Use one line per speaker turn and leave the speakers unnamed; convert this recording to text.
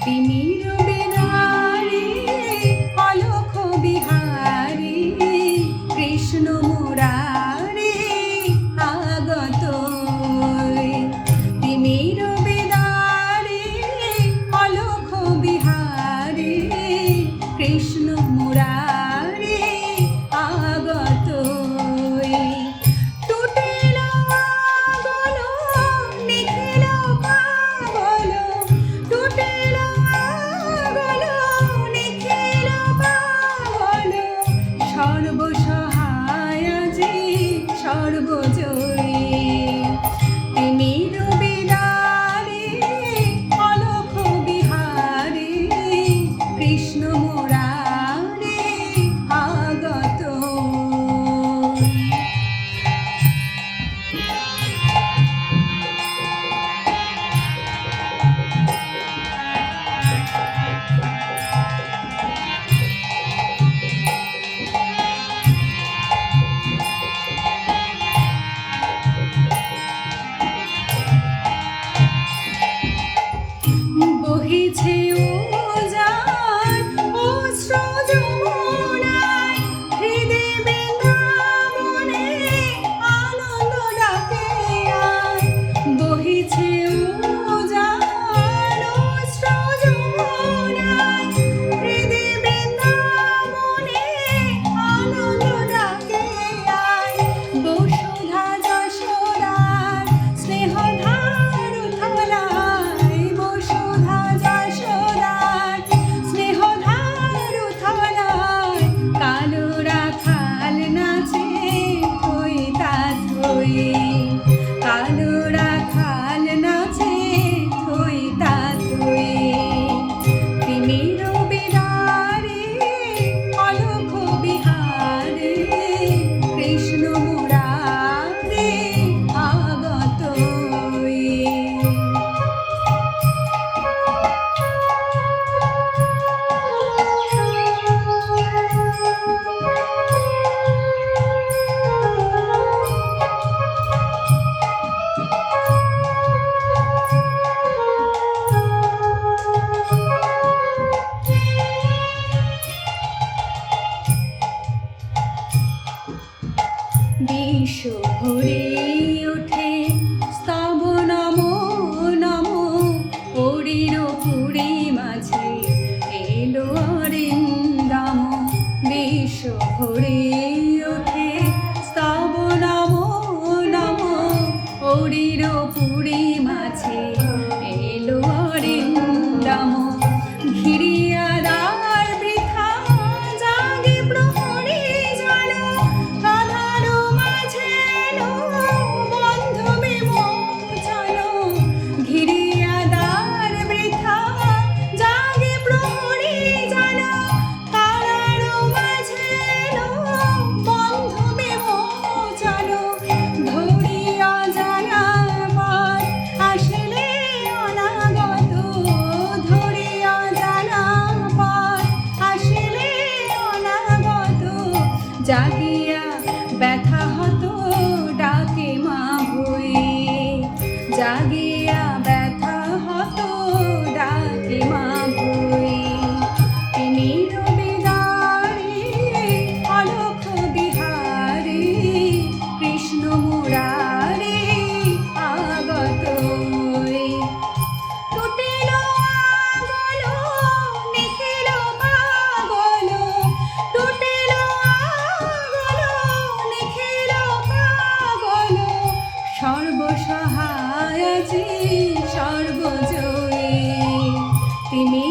তিমির বিদারে অলখ বিহারে কৃষ্ণ মুরারে আগত। তিমির বিদারে অলখ বিহারে কৃষ্ণ মুরারে আগত। সর্বসহায় যে সর্বজয়ী তিমির বিদারে অলখ বিহারে কৃষ্ণ মুরারে আগত। বহিছে উজান অশ্র যমুনায় হৃদে বৃন্দাবনে আনন্দ ডাকে আয়। বহিছে উজান অশ্র যমুনায় হৃদে বৃন্দাবনে আনন্দ ডাকে আয়। বসুধা যশোদার স্নেহধার উথলায় বসুধা যশোদার স্নেহধার উথলায় কালো রাখাল নাচে থই তা থই। কালো রাখাল নাচে থই তা থই। তিমির বিদারে অলখ বিহারে কৃষ্ণ মুরারে আগত। বিশ্ব ভরে ওঠে স্তব নমো নমো হরির পুরী মাঝে এলো অরিন্দম। বিশ্ব ভরে ওঠে স্তব নমো নমো হরির পুরী মাঝে এলো অরিন্দম। ঘিরিয়া দ্বার বৃথা জাগে প্রহরী জন কাঁধার মাঝে এলো বন্ধ বিমোচন। ঘিরিয়া দ্বার বৃথা জাগে প্রহরী জন কাঁধার মাঝে এলো বন্ধ বিমোচন। ধরিয়া জানাবার আসলে অনাগত। ধরিয়া জানাবার আসলে অনাগত। জাগিয়া ব্যথা হত ডাকে মা ভয়ে। জাগিয়া ব্যথা হত ডাকে মা ভয়ে। তিমির বিদারে অলখ বিহারে কৃষ্ণ মুরারে আগত। টুটিল আগল নিখিল পাগল। টুটিল আগল নিখিল পাগল। সর্বসহায় যে সর্বজয়ী তিমি